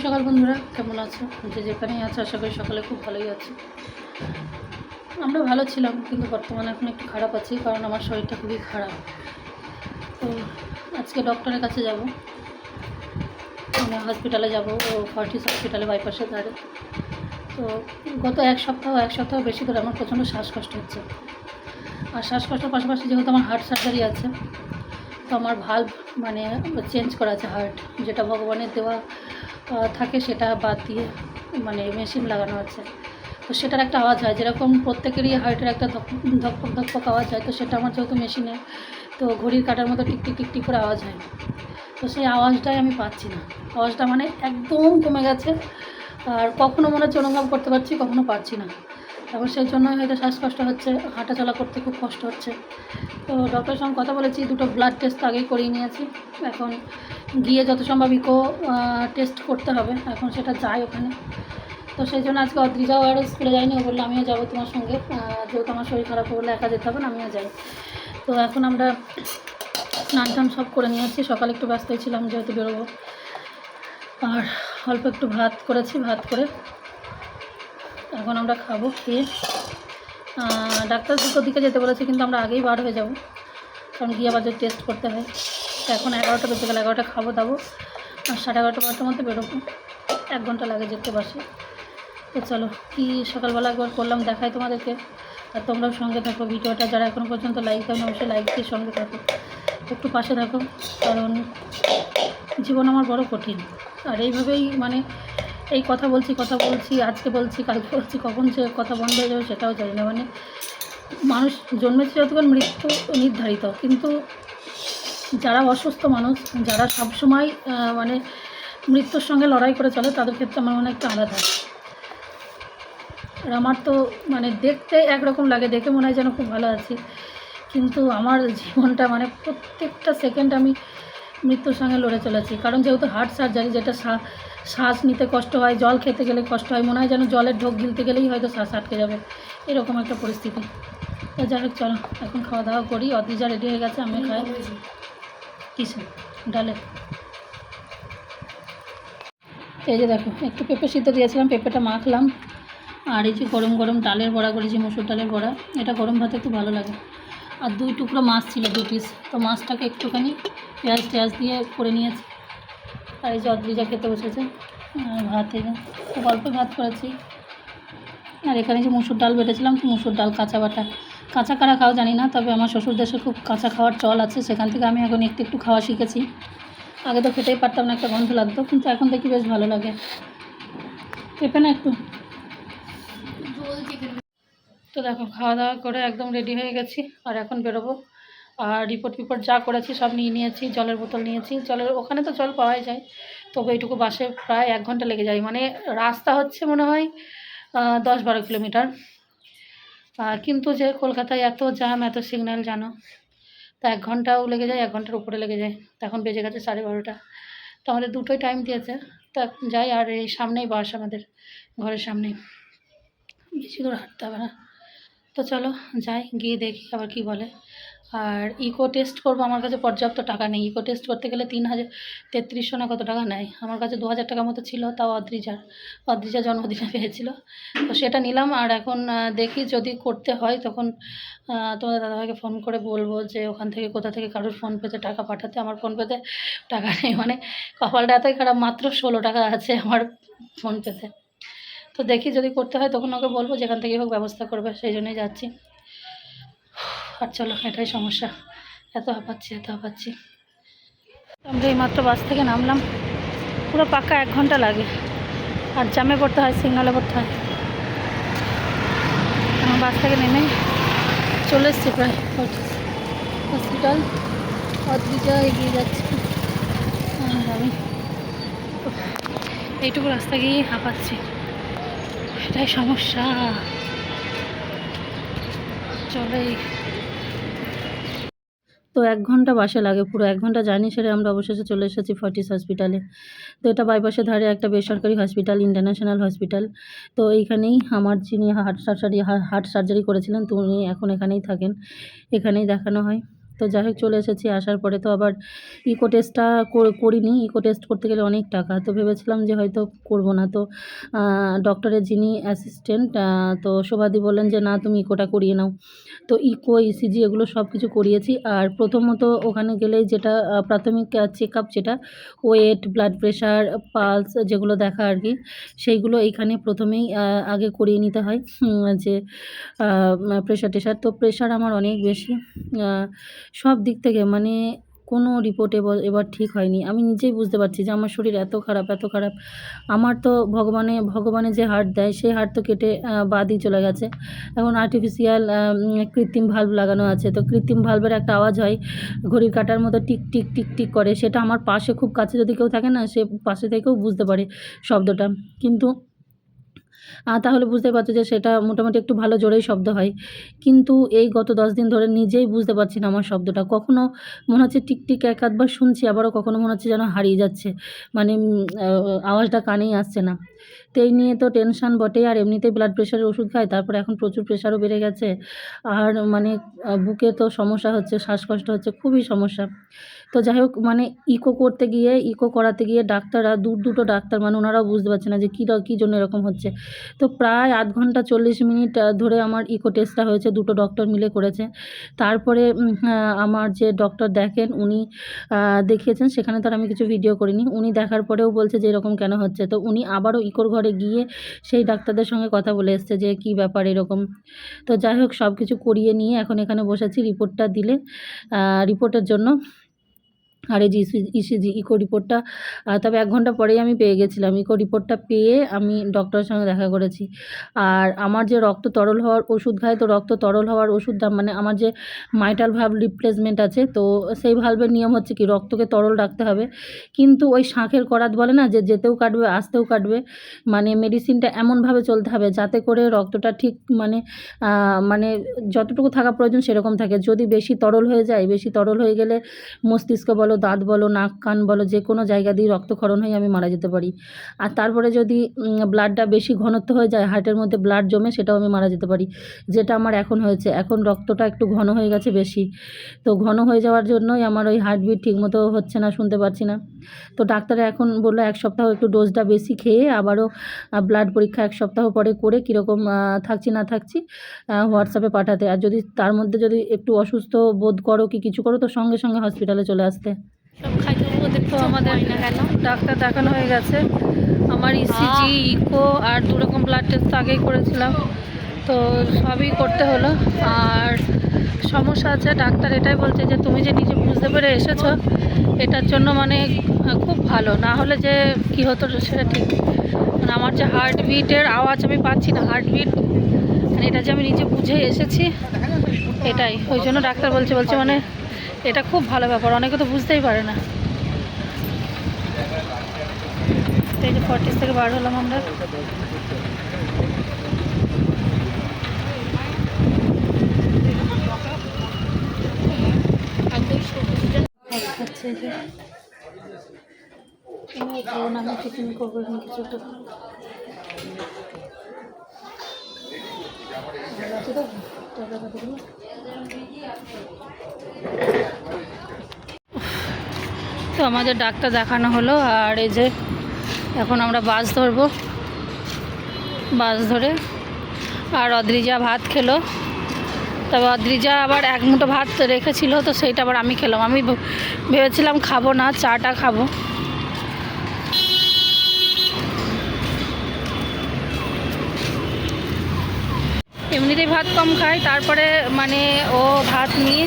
সকাল বন্ধুরা, কেমন আছো? যে যেখানেই আছো আশা করি সকালে খুব ভালোই আছে। আমরা ভালো ছিলাম, কিন্তু বর্তমানে এখন একটু খারাপ আছি, কারণ আমার শরীরটা খুবই খারাপ। তো আজকে ডক্টরের কাছে যাব, মানে হসপিটালে যাব, ও ফর্টিস হসপিটালে বাইপাসের ধারে। তো গত এক সপ্তাহ বেশি ধরে আমার প্রচণ্ড শ্বাসকষ্ট হচ্ছে। আর শ্বাসকষ্টের পাশাপাশি যেহেতু আমার হার্ট সার্জারি আছে, তো আমার ভাল্ব মানে চেঞ্জ করা আছে, হার্ট যেটা ভগবানের দেওয়া থাকে সেটা বাদ দিয়ে মানে মেশিন লাগানো আছে। তো সেটার একটা আওয়াজ হয়, যেরকম প্রত্যেকেরই হার্টের একটা ধকপক ধকপক আওয়াজ হয়, তো সেটা আমার যেহেতু মেশিনে, তো ঘড়ির কাঁটার মতো টিকটিক টিকটিক করে আওয়াজ হয়। তো সেই আওয়াজটাই আমি পাচ্ছি না, আওয়াজটা মানে একদম কমে গেছে। আর কখনো মনে হচ্ছে অনুভব করতে পারছি, কখনো পারছি না। তারপর সেই জন্যই হয়তো শ্বাসকষ্ট হচ্ছে, হাঁটাচলা করতে খুব কষ্ট হচ্ছে। তো ডক্টরের সঙ্গে কথা বলেছি, দুটো ব্লাড টেস্ট আগেই করিয়ে নিয়েছি। এখন গিয়ে যত সম্ভব ইকো টেস্ট করতে হবে, এখন সেটা যাই ওখানে। তো সেই জন্য আজকে অদ্রিজাও আর স্কুলে যায়নি, ও বললো আমিও যাবো তোমার সঙ্গে, যেহেতু আমার শরীর খারাপ, বললে একা যেতে হবে না, আমিও যাই। তো এখন আমরা স্নান টান সব করে নিয়েছি, সকালে একটু ব্যস্তই ছিলাম যেহেতু বেরোবো। আর অল্প একটু ভাত করেছি, ভাত করে এখন আমরা খাবো। খেয়ে ডাক্তার দুটোর দিকে যেতে বলেছে, কিন্তু আমরা আগেই বার হয়ে যাব, কারণ গিয়ে আবার টেস্ট করতে হয়। তো এখন 11টা বেজে গেলে, 11টা খাবো দাবো, আর 11:30-12টার মধ্যে বেরোবো। 1 ঘন্টা লাগে যেতে বাসে। তো চলো, কি সকালবেলা একবার করলাম দেখাই তোমাদেরকে, আর তোমরাও সঙ্গে থাকো। ভিডিওটা যারা এখনও পর্যন্ত লাইক দাও না, অবশ্যই লাইক দিয়ে সঙ্গে থাকো, একটু পাশে থাকো, কারণ জীবন আমার বড় কঠিন। আর এইভাবেই মানে এই কথা বলছি, আজকে বলছি, কালকে বলছি, কখন যে কথা বন্ধ হয়ে যাবে সেটাও জানি না। মানে মানুষ জন্মেছে যতক্ষণ, মৃত্যু নির্ধারিত, কিন্তু যারা অসুস্থ মানুষ, যারা সবসময় মানে মৃত্যুর সঙ্গে লড়াই করে চলে, তাদের ক্ষেত্রে আমার মনে হয় একটু আলাদা। আর আমার তো মানে দেখতে একরকম লাগে, দেখে মনে হয় যেন খুব ভালো আছি, কিন্তু আমার জীবনটা মানে প্রত্যেকটা সেকেন্ড আমি মৃত্যুর সঙ্গে লড়ে চলেছি। কারণ যেহেতু হার্ট সার্জারি, যেটা শ্বাস নিতে কষ্ট হয়, জল খেতে গেলে কষ্ট হয়, মনে হয় যেন জলের ঢোক গিলতে গেলেই হয়তো শ্বাস আটকে যাবে, এরকম একটা পরিস্থিতি। তো যাই হোক, চলো এখন খাওয়া দাওয়া করি। অদ্রিজা রেডি হয়ে গেছে, আমি খাই। কিসে? ডালে। এই যে দেখো, একটু পেঁপে সিদ্ধ দিয়েছিলাম, পেঁপেটা মাখলাম। আর এই যে গরম গরম ডালের বড়া করেছি, মসুর ডালের বড়া, এটা গরম ভাতে খুব ভালো লাগে। আর 2 টুকরো মাছ ছিল, 2 পিস, তো মাছটাকে একটুখানি পেঁয়াজ দিয়ে করে নিয়েছি। আর এই যে অদ্রিজা খেতে বসেছে। আর ভাত, এই যে খুব অল্প ভাত করেছি। আর এখানে যে মুসুর ডাল বেটেছিলাম, মুসুর ডাল কাঁচা বাটা, কাঁচা কারা খাও জানি না, তবে আমার শ্বশুর দেশে খুব কাঁচা খাওয়ার চল আছে, সেখান থেকে আমি এখন একটু একটু খাওয়া শিখেছি। আগে তো খেতেই পারতাম না, একটা গন্ধ লাগতো, কিন্তু এখন দেখি বেশ ভালো লাগে। পেঁপে না একটু। তো দেখো, খাওয়া দাওয়া করে একদম রেডি হয়ে গেছি, আর এখন বেরোবো। আর রিপোর্ট যা করেছি সব নিয়ে নিয়েছি, জলের বোতল নিয়েছি। জলের ওখানে তো জল পাওয়াই যায়, তবে এইটুকু বাসে প্রায় 1 ঘন্টা লেগে যায়। মানে রাস্তা হচ্ছে মনে হয় 10-12 কিলোমিটার, কিন্তু যে কলকাতায় এত জ্যাম, এত সিগন্যাল জানো, তা 1 ঘন্টাও লেগে যায়, 1 ঘন্টার উপরে লেগে যায়। তো এখন বেজে গেছে 12:30। তো আমাদের দুটোই টাইম দিয়েছে, তা যাই। আর এই সামনেই বাস, আমাদের ঘরের সামনেই, বেশি দূর হাঁটতে হবে না। তো চলো যাই, গিয়ে দেখি আবার কি বলে। আর ইকো টেস্ট করবো, আমার কাছে পর্যাপ্ত টাকা নেই। ইকো টেস্ট করতে গেলে 3300 না কত টাকা নেয়, আমার কাছে 2000 টাকা মতো ছিল, তাও অদ্রিজা জন্মদিনে পেয়েছিল, তো সেটা নিলাম। আর এখন দেখি যদি করতে হয়, তখন তোমাদের দাদাভাইকে ফোন করে বলবো যে ওখান থেকে কোথা থেকে কারোর ফোনপেতে টাকা পাঠাতে। আমার ফোনপেতে টাকা নেই, মানে কপালটা এতই খারাপ, মাত্র 16 টাকা আছে আমার ফোনপেতে। তো দেখি যদি করতে হয় তখন ওকে বলবো, যেখান থেকে হোক ব্যবস্থা করবে, সেই জন্যই যাচ্ছি। আর চলো, এটাই সমস্যা, এত হাঁপাচ্ছি। আমরা এইমাত্র বাস থেকে নামলাম, পুরো পাক্কা 1 ঘন্টা লাগে, আর জ্যামে পড়তে হয়, সিগনালে পড়তে হয়। বাস থেকে নেমে চলে এসছি প্রায় হসপিটাল। অদ্রিজা এগিয়ে যাচ্ছে, আর আমি এইটুকু রাস্তা গিয়ে হাঁপাচ্ছি, এটাই সমস্যা। চলেই তো 1 ঘন্টা বাসে লাগে, পুরো 1 ঘন্টা জার্নি সেরে আমরা অবশেষে চলে এসেছি ফর্টিস হসপিটালে। তো এটা বাইপাসের ধারে একটা বেসরকারি হসপিটাল, ইন্টারন্যাশনাল হসপিটাল। তো এইখানেই আমার যিনি হার্ট সার্জারি করেছিলেন, তো উনি এখন এখানেই থাকেন, এখানেই দেখানো হয়। তো যাই হোক চলে এসেছি। আসার পরে তো আবার ইকো টেস্টটা করিনি। ইকো টেস্ট করতে গেলে অনেক টাকা, তো ভেবেছিলাম যে হয়তো করব না। তো ডক্টরের যিনি অ্যাসিস্ট্যান্ট, তো শোভাদি বললেন যে না তুমি ইকোটা করিয়ে নাও। তো ইকো, ইসিজি এগুলো সব কিছু করিয়েছি। আর প্রথমত ওখানে গেলেই যেটা প্রাথমিক চেক আপ, যেটা ওয়েট, ব্লাড প্রেশার, পালস যেগুলো দেখা আর কি, সেইগুলো এইখানে প্রথমেই আগে করিয়ে নিতে হয়। যে প্রেশার টেশার, তো প্রেশার আমার অনেক বেশি। সব দিক থেকে মানে কোনো রিপোর্ট এবার ঠিক হয়নি। আমি নিজেই বুঝতে পারছি যে আমার শরীর এত খারাপ, এত খারাপ। আমার তো ভগবানে যে হার্ট দেয় সেই হার্ট তো কেটে বাদই চলে গেছে। এখন আর্টিফিশিয়াল কৃত্রিম ভাল্ব লাগানো আছে। তো কৃত্রিম ভাল্বের একটা আওয়াজ হয় ঘড়ির কাঁটার মতো, টিক টিক টিক টিক করে। সেটা আমার পাশে, খুব কাছে যদি কেউ থাকে না, সে পাশে থেকেও বুঝতে পারে শব্দটা। কিন্তু তাহলে বুঝতে পারছো যে সেটা মোটামুটি একটু ভালো জোরেই শব্দ হয়। কিন্তু এই গত 10 দিন ধরে নিজেই বুঝতে পারছি না আমার শব্দটা। কখনো মনে হচ্ছে টিকটিক এক আধবার শুনছি, আবারও কখনো মনে হচ্ছে যেন হারিয়ে যাচ্ছে, মানে আওয়াজটা কানেই আসছে না। তো এই নিয়ে তো টেনশান বটেই। আর এমনিতেই ব্লাড প্রেশারের ওষুধ খাই, তারপরে এখন প্রচুর প্রেশারও বেড়ে গেছে। আর মানে বুকে তো সমস্যা হচ্ছে, শ্বাসকষ্ট হচ্ছে, খুবই সমস্যা। তো যাই হোক, মানে ইকো করাতে গিয়ে ডাক্তাররা, দুটো ডাক্তার, মানে ওনারাও বুঝতে পারছে না যে কী জন্য এরকম হচ্ছে। তো প্রায় আধ ঘন্টা 40 মিনিট ধরে আমার ইকো টেস্টটা হয়েছে, দুটো ডক্টর মিলে করেছে। তারপরে আমার যে ডক্টর দেখেন উনি দেখিয়েছেন, সেখানে তো আর আমি কিছু ভিডিও করিনি। উনি দেখার পরেও বলছে যে এরকম কেন হচ্ছে। তো উনি আবারও ইকোর ঘরে গিয়ে সেই ডাক্তারদের সঙ্গে কথা বলে এসছে যে কী ব্যাপার এরকম। তো যাই হোক সব কিছু করিয়ে নিয়ে এখন এখানে বসেছি রিপোর্টটা দিলে, রিপোর্টের জন্য। আর এই যে ইসিজি ইকো রিপোর্টটা, তবে 1 ঘন্টা পরেই আমি পেয়ে গেছিলাম। ইকো রিপোর্টটা পেয়ে আমি ডক্টরের সঙ্গে দেখা করেছি। আর আমার যে রক্ত তরল হওয়ার ওষুধ খাই, তো রক্ত তরল হওয়ার ওষুধটা মানে আমার যে মাইটাল ভালভ রিপ্লেসমেন্ট আছে, তো সেই ভালভের নিয়ম হচ্ছে কি রক্তকে তরল রাখতে হবে। কিন্তু ওই শাঁখের করাত বলে না, যে যেতেও কাটবে আসতেও কাটবে, মানে মেডিসিনটা এমনভাবে চলতে হবে যাতে করে রক্তটা ঠিক মানে যতটুকু থাকা প্রয়োজন সেরকম থাকে। যদি বেশি তরল হয়ে যায়, বেশি তরল হয়ে গেলে মস্তিষ্ক বলো, দাঁত বলো, নাক কান বলো, যে কোনো জায়গা দিয়ে রক্তক্ষরণ হয়ে আমি মারা যেতে পারি। আর তারপরে যদি ব্লাডটা বেশি ঘনত্ব হয়ে যায়, হার্টের মধ্যে ব্লাড জমে, সেটাও আমি মারা যেতে পারি, যেটা আমার এখন হয়েছে। এখন রক্তটা একটু ঘন হয়ে গেছে বেশি, তো ঘন হয়ে যাওয়ার জন্যই আমার ওই হার্টবিট ঠিকমতো হচ্ছে না, শুনতে পাচ্ছি না। তো ডাক্তার এখন বললো 1 সপ্তাহ একটু ডোজটা বেশি খেয়ে আবারও ব্লাড পরীক্ষা 1 সপ্তাহ পরে করে কীরকম থাকছি না থাকছি হোয়াটসঅ্যাপে পাঠাতে। আর যদি তার মধ্যে যদি একটু অসুস্থ বোধ করো কি কিছু করো, তো সঙ্গে সঙ্গে হসপিটালে চলে আসতে। তো আমাদের ডাক্তার দেখানো হয়ে গেছে। আমার ইসিজি, ইকো আর 2 রকম ব্লাড টেস্ট আগেই করেছিলাম, তো সবই করতে হলো। আর সমস্যা আছে, ডাক্তার এটাই বলছে যে তুমি যে নিজে বুঝতে পেরে এসেছো, এটার জন্য মানে খুব ভালো। না হলে যে কী হতো সেটা ঠিক, মানে আমার যে হার্টবিটের আওয়াজ আমি পাচ্ছি না, হার্টবিট, মানে এটা যে আমি নিজে বুঝে এসেছি, এটাই ওই জন্য ডাক্তার বলছে মানে এটা খুব ভালো ব্যাপার, অনেকে তো বুঝতেই পারে না। এই যে 40 থেকে বার হলাম আমরা। আমি টিফিন করবো কিছু একটা, তো আমাদের ডাক্তার দেখানো হলো। আর এই যে এখন আমরা বাস ধরবো, বাস ধরে। আর অদ্রিজা ভাত খেলো, তবে অদ্রিজা আবার 1 মুঠো ভাত রেখেছিল, তো সেইটা আবার আমি খেলাম। আমি ভেবেছিলাম খাবো না, চাটা খাবো। এমনিতেই ভাত কম খাই, তারপরে মানে ও ভাত নিয়ে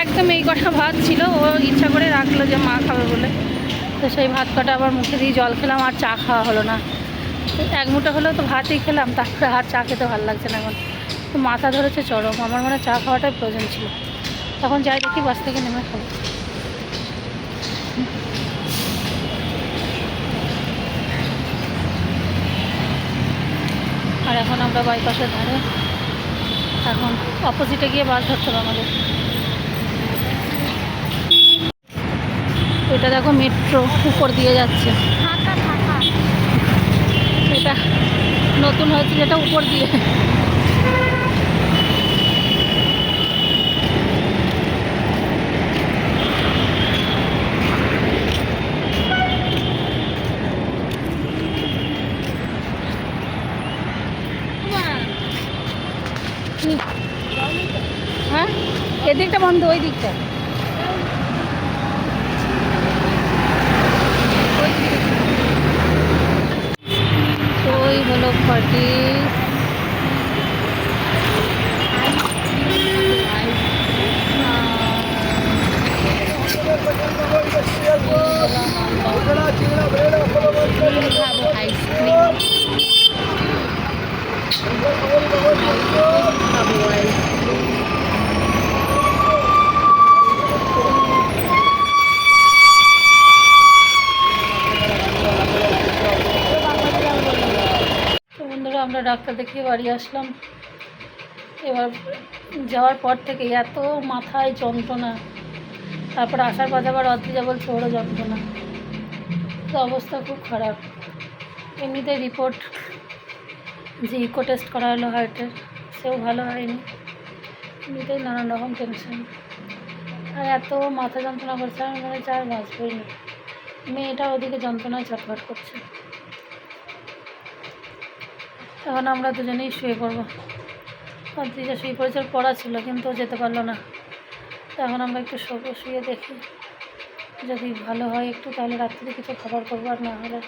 একদম এই কটা ভাত ছিল, ও ইচ্ছা করে রাখলো যে মা খাবে বলে, তো সেই ভাত কটা আবার মুখে দিয়ে জল খেলাম, আর চা খাওয়া হলো না। 1 মুঠো হলেও তো ভাতই খেলাম, তারপরে আর চা খেতে ভালো লাগছে না এখন, তো মাথা ধরেছে চরম। আমার মনে চা খাওয়াটাই প্রয়োজন ছিল। তখন যাই দেখি বাস থেকে নেমে খাবো। আর এখন আমরা বাইপাসের ধারে, এখন অপোজিটে গিয়ে বাস ধরতে হবে আমাদের। এটা দেখো মেট্রো উপর দিয়ে যাচ্ছে, এটা নতুন হয়েছে যেটা উপর দিয়ে। দিকটা বন্ধ, ওই দিকটা। ওই হলো পার্টি। খাবো আইসক্রিম, খাবো আইসক্রিম। তো বন্ধুরা, আমরা ডাক্তার দেখিয়ে বাড়ি আসলাম। এবার যাওয়ার পর থেকে এত মাথায় যন্ত্রণা, তারপর আসার পর আবার অদ্রিজা বলছে ওরও যন্ত্রণা। তো অবস্থা খুব খারাপ। এমনিতে রিপোর্ট যে ইকো টেস্ট করা হলো হার্টের, সেও ভালো হয়নি। এমনিতেই নানান রকম টেনশন, আর এত মাথা যন্ত্রণা করছে, আমি মনে হচ্ছে আর বাঁচবই না। মেয়েটা ওদিকে যন্ত্রণায় ছটফট করছে। এখন আমরা দুজনেই শুয়ে পড়বো। অদ্রিজা শুয়ে পড়েছে, ওর পড়া ছিল কিন্তু ও যেতে পারলো না। তো এখন আমরা একটু শুয়ে দেখি, যদি ভালো হয় একটু তাহলে রাত্রিতে কিছু খাবার করবো, আর না হলে